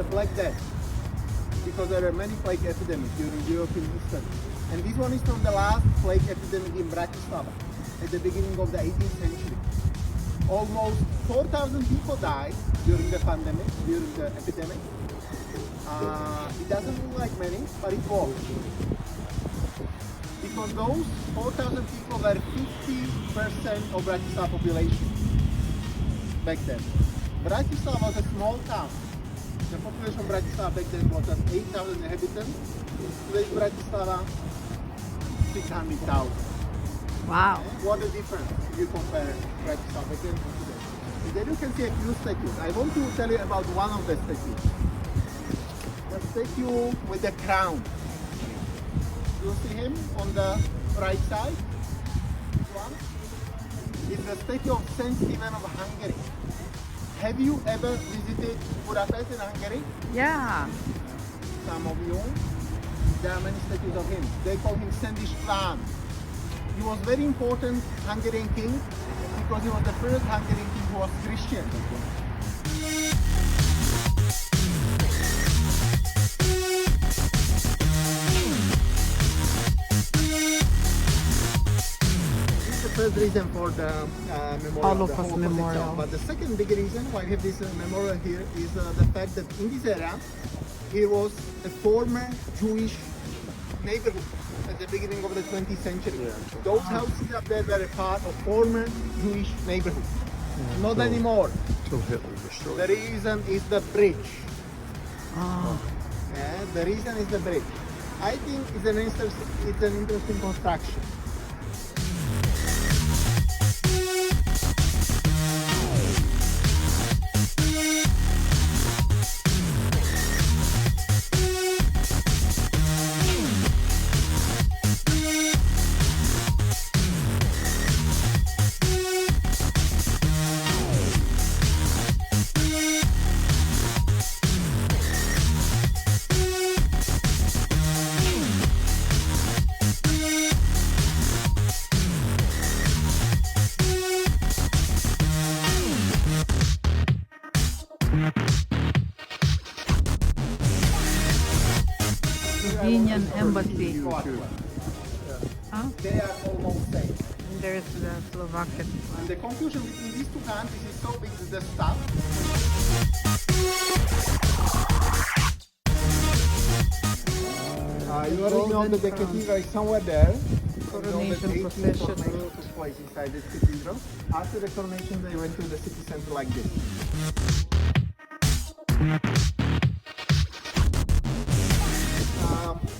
Black Death, because there are many plague epidemics during European history. And this one is from the last plague epidemic in Bratislava at the beginning of the 18th century. Almost 4,000 people died during the pandemic, during the epidemic. It doesn't look like many, but it was. Because those 4,000 people were 50% of Bratislava population back then. Bratislava was a small town. The population of Bratislava back then was just 8,000 inhabitants. Today Bratislava 600,000. Wow. What a difference if you compare Bratislava back then to today. And then you can see a few statues. I want to tell you about one of the statues. The statue with the crown. You see him on the right side? This one? It's the statue of Saint Stephen of Hungary. Have you ever visited Budapest in Hungary? Yeah. Some of you. There are many statues of him. They call him Szent István. He was very important Hungarian king because he was the first Hungarian king who was Christian. First reason for the memorial, Holocaust the memorial. itself. But the second big reason why we have this memorial here is the fact that in this era, it was a former Jewish neighborhood at the beginning of the 20th century. Those houses up there were a part of former Jewish neighborhood. Not anymore. Till Hitler destroyed The reason is the bridge. Oh. Yeah, the reason is the bridge. I think it's an interesting construction. Slovenian embassy. Huh? They are almost same. And there's the Slovakian. And the confusion between these two countries is so big that the stuff. You already know that the cathedral is somewhere there. Coronation You know that 18th procession. coronation took place inside this cathedral. After the coronation, they went to the city center like this.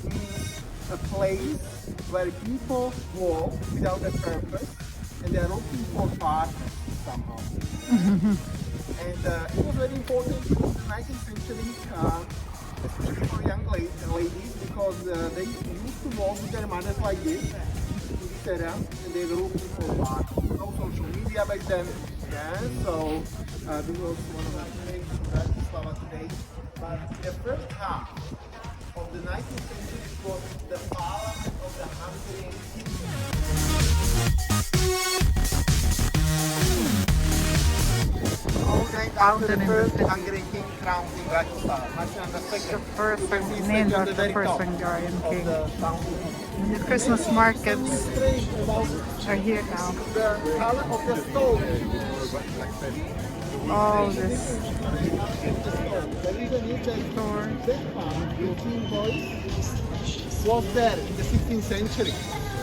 Means a place where people walk without a purpose and they are looking for partners somehow. And it was very important in the 19th century, especially for young ladies, because they used to walk with their mothers like this, in this area, and they were looking for partners. No social media back then, yeah, so this was one of the things in Bratislava today. But the first half of the 19th century was the parliament of the Hungarian kingdom. All named after the first Hungarian king crowned in Bratislava. The first named after the first Hungarian king. And the Christmas markets are here now. The color of the stone. All this The reason is that this part, European voice, was there in the 16th century.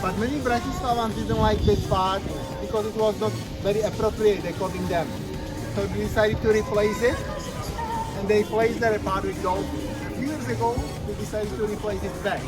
But many Bratislavans didn't like this part because it was not very appropriate according to them. So they decided to replace it, and they placed there a part with gold. A few years ago, they decided to replace it back.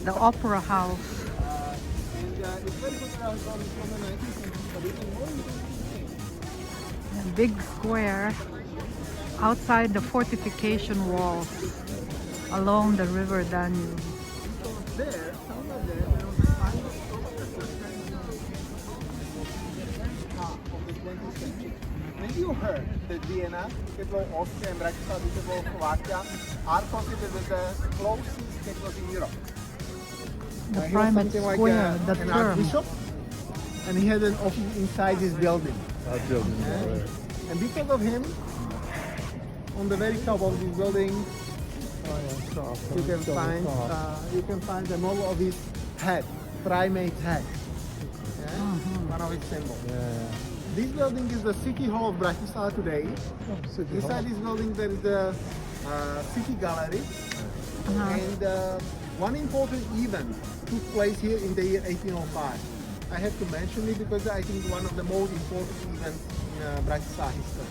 the Opera House. And it's very good from the 19th century, but even more interesting thing. A big square outside the fortification walls along the river Danube. There, somewhere there was a final of the 20th century. Maybe you heard that Vienna, Tebo, Austria, and Bratislava, Tebo, Slovakia are considered as the closest capitals in Europe. The He was Primate something like Square, the an term. archbishop, and he had an office inside this building. And because of him, on the very top of this building, you can find the model of his head, primate's head. One of his symbols. This building is the City Hall of Bratislava today. Inside this building there is the City Gallery. And one important event took place here in the year 1805. I have to mention it because I think one of the most important events in Bratislava history.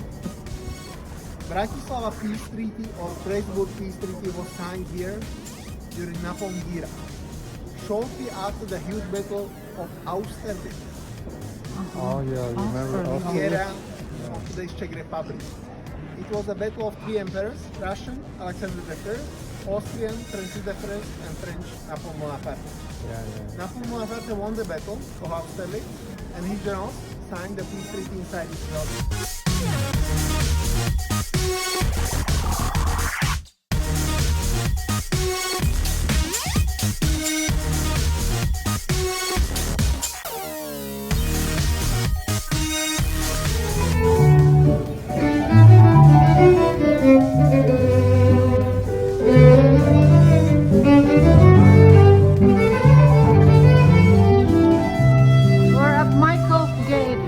Bratislava Peace Treaty or Pressburg Peace Treaty was signed here during Napoleon era, shortly after the huge battle of Austerlitz. Oh yeah, I remember. The era of today's Czech Republic. It was a battle of three emperors: Russian, Alexander I, Austrian, Francis I, and French, Napoleon Bonaparte. Napoleon Bonaparte won the battle of Austerlitz, and his generals signed the peace treaty inside his building. We're at Michael's Gate.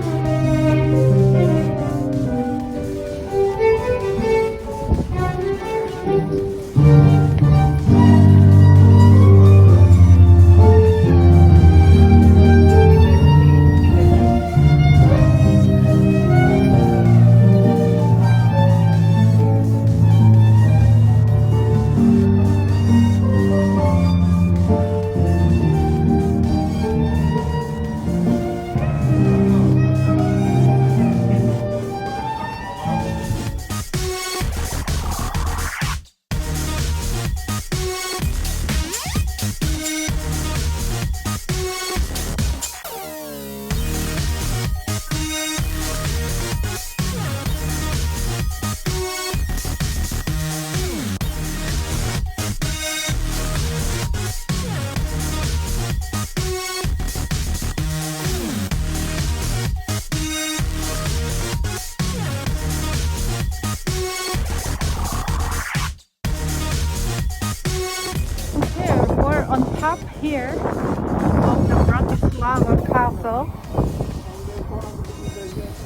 Here, we're on top here of the Bratislava Castle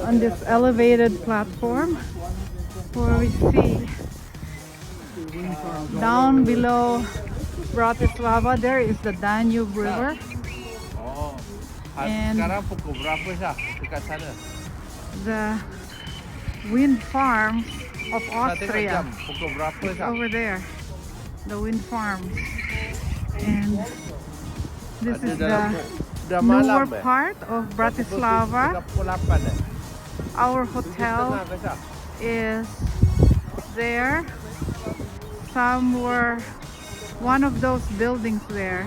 on this elevated platform where we see down below Bratislava there is the Danube River. Oh. And Sekarang pukul berapa sah dekat sana? the wind farms of Saya tengok jam. Austria Pukul berapa is sah? over there. The wind farms. And this is the newer part of Bratislava. 38 Our hotel Setengah ke sah? is there. Somewhere, one of those buildings there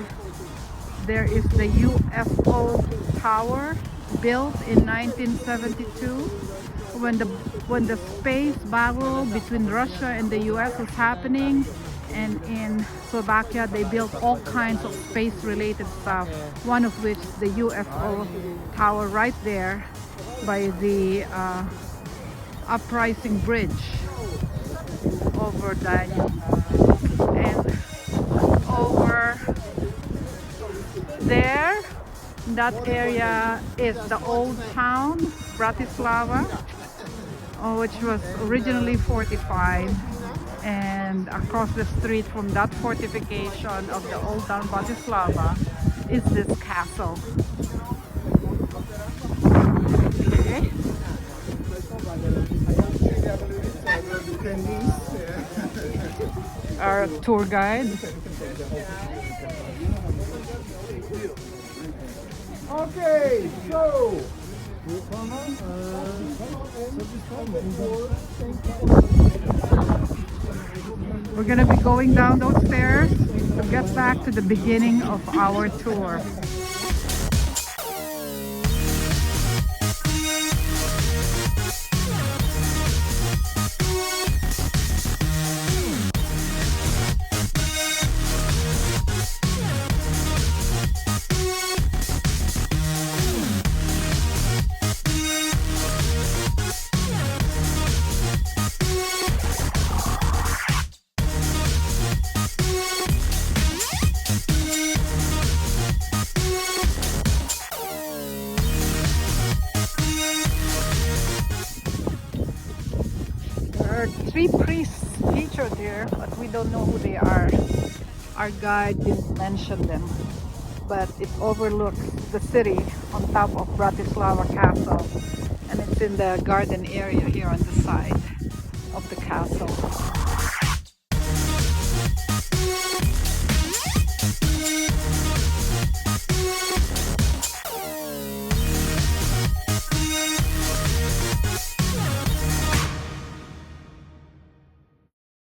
is the UFO tower built in 1972 when the space battle between Russia and the US was happening. And in Slovakia they built all kinds of space related stuff, one of which the UFO tower right there by the uprising bridge over Danube. And over there, that area is the old town Bratislava, which was originally fortified. And across the street from that fortification of the old town Bratislava is this castle. Okay. Our tour guide. Okay, so we're gonna be going down those stairs to get back to the beginning of our tour. There are three priests featured here, but we don't know who they are. Our guide didn't mention them, but it overlooks the city on top of Bratislava Castle, and it's in the garden area here on the side of the castle.